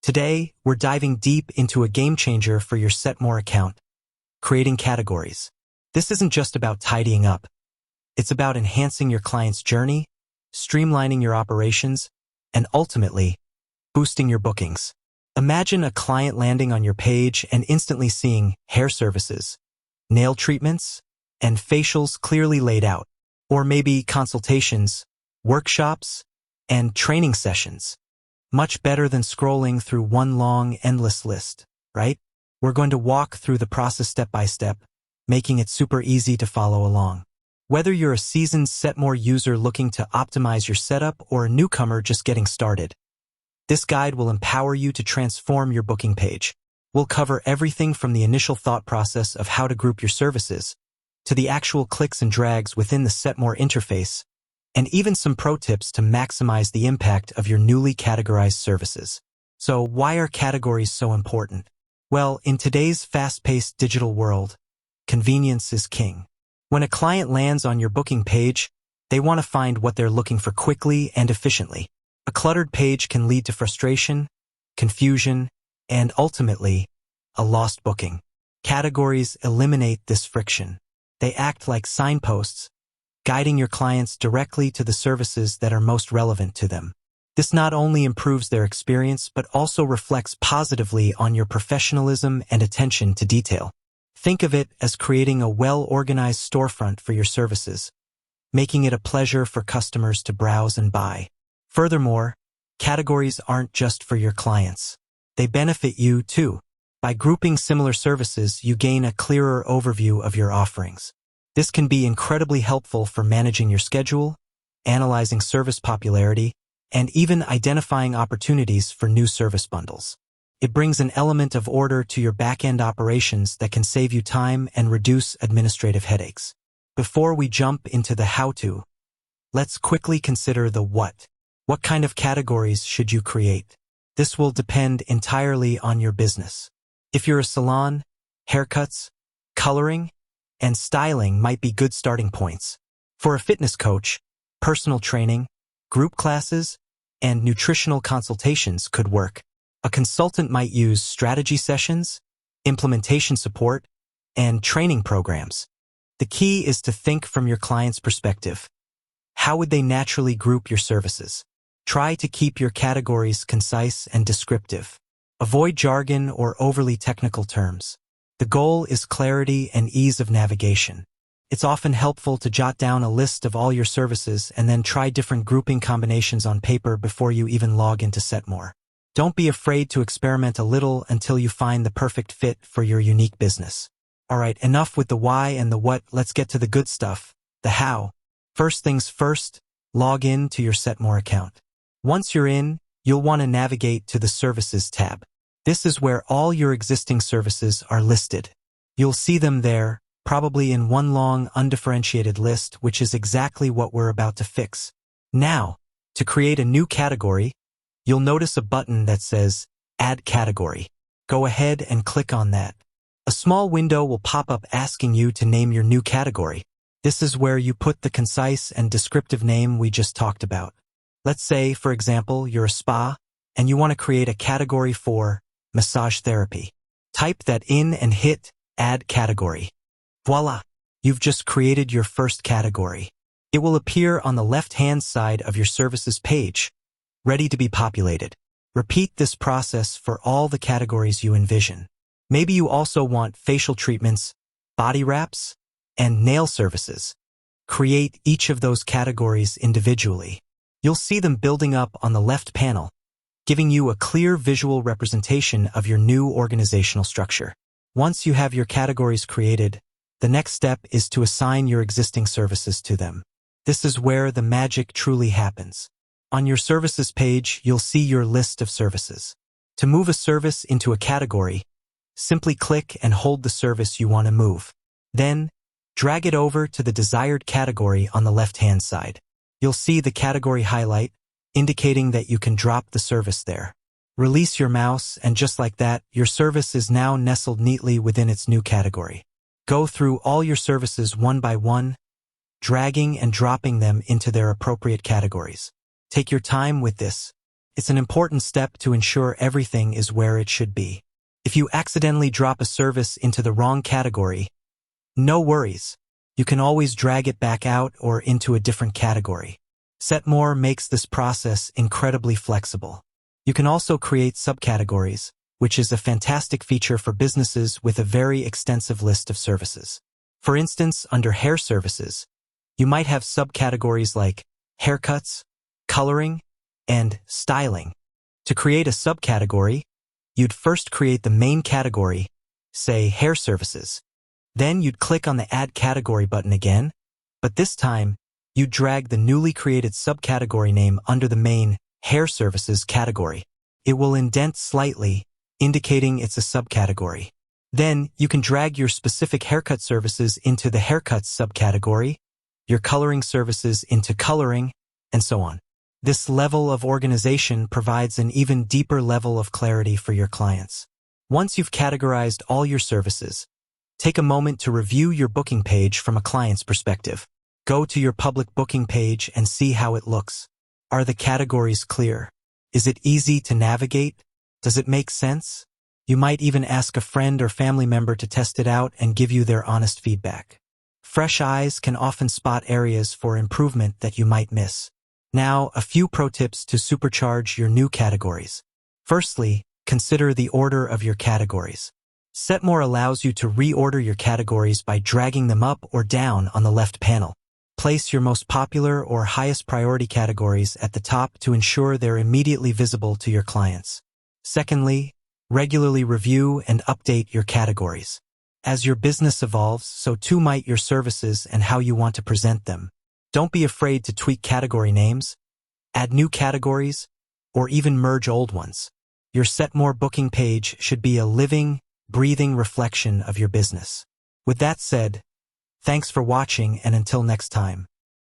Today, we're diving deep into a game changer for your Setmore account, creating categories. This isn't just about tidying up. It's about enhancing your client's journey, streamlining your operations, and ultimately, boosting your bookings. Imagine a client landing on your page and instantly seeing hair services, nail treatments, and facials clearly laid out, or maybe consultations, workshops, and training sessions. Much better than scrolling through one long, endless list, right? We're going to walk through the process step by step, making it super easy to follow along. Whether you're a seasoned Setmore user looking to optimize your setup or a newcomer just getting started, this guide will empower you to transform your booking page. We'll cover everything from the initial thought process of how to group your services, to the actual clicks and drags within the Setmore interface, and even some pro tips to maximize the impact of your newly categorized services. So why are categories so important? Well, in today's fast-paced digital world, convenience is king. When a client lands on your booking page, they want to find what they're looking for quickly and efficiently. A cluttered page can lead to frustration, confusion, and ultimately, a lost booking. Categories eliminate this friction. They act like signposts, guiding your clients directly to the services that are most relevant to them. This not only improves their experience, but also reflects positively on your professionalism and attention to detail. Think of it as creating a well-organized storefront for your services, making it a pleasure for customers to browse and buy. Furthermore, categories aren't just for your clients. They benefit you too. By grouping similar services, you gain a clearer overview of your offerings. This can be incredibly helpful for managing your schedule, analyzing service popularity, and even identifying opportunities for new service bundles. It brings an element of order to your back-end operations that can save you time and reduce administrative headaches. Before we jump into the how-to, let's quickly consider the what. What kind of categories should you create? This will depend entirely on your business. If you're a salon, haircuts, coloring, and styling might be good starting points. For a fitness coach, personal training, group classes, and nutritional consultations could work. A consultant might use strategy sessions, implementation support, and training programs. The key is to think from your client's perspective. How would they naturally group your services? Try to keep your categories concise and descriptive. Avoid jargon or overly technical terms. The goal is clarity and ease of navigation. It's often helpful to jot down a list of all your services and then try different grouping combinations on paper before you even log into Setmore. Don't be afraid to experiment a little until you find the perfect fit for your unique business. Alright, enough with the why and the what, let's get to the good stuff, the how. First things first, log in to your Setmore account. Once you're in, you'll want to navigate to the Services tab. This is where all your existing services are listed. You'll see them there, probably in one long, undifferentiated list, which is exactly what we're about to fix. Now, to create a new category, you'll notice a button that says Add Category. Go ahead and click on that. A small window will pop up asking you to name your new category. This is where you put the concise and descriptive name we just talked about. Let's say, for example, you're a spa, and you want to create a category for massage therapy. Type that in and hit Add Category. Voila! You've just created your first category. It will appear on the left-hand side of your services page, ready to be populated. Repeat this process for all the categories you envision. Maybe you also want facial treatments, body wraps, and nail services. Create each of those categories individually. You'll see them building up on the left panel, giving you a clear visual representation of your new organizational structure. Once you have your categories created, the next step is to assign your existing services to them. This is where the magic truly happens. On your services page, you'll see your list of services. To move a service into a category, simply click and hold the service you want to move. Then, drag it over to the desired category on the left-hand side. You'll see the category highlight, indicating that you can drop the service there. Release your mouse, and just like that, your service is now nestled neatly within its new category. Go through all your services one by one, dragging and dropping them into their appropriate categories. Take your time with this. It's an important step to ensure everything is where it should be. If you accidentally drop a service into the wrong category, no worries. You can always drag it back out or into a different category. Setmore makes this process incredibly flexible. You can also create subcategories, which is a fantastic feature for businesses with a very extensive list of services. For instance, under hair services, you might have subcategories like haircuts, coloring, and styling. To create a subcategory, you'd first create the main category, say hair services. Then you'd click on the Add Category button again, but this time, you'd drag the newly created subcategory name under the main hair services category. It will indent slightly, indicating it's a subcategory. Then, you can drag your specific haircut services into the haircuts subcategory, your coloring services into coloring, and so on. This level of organization provides an even deeper level of clarity for your clients. Once you've categorized all your services, take a moment to review your booking page from a client's perspective. Go to your public booking page and see how it looks. Are the categories clear? Is it easy to navigate? Does it make sense? You might even ask a friend or family member to test it out and give you their honest feedback. Fresh eyes can often spot areas for improvement that you might miss. Now, a few pro tips to supercharge your new categories. Firstly, consider the order of your categories. Setmore allows you to reorder your categories by dragging them up or down on the left panel. Place your most popular or highest priority categories at the top to ensure they're immediately visible to your clients. Secondly, regularly review and update your categories. As your business evolves, so too might your services and how you want to present them. Don't be afraid to tweak category names, add new categories, or even merge old ones. Your Setmore booking page should be a living, breathing reflection of your business. With that said, thanks for watching, and until next time.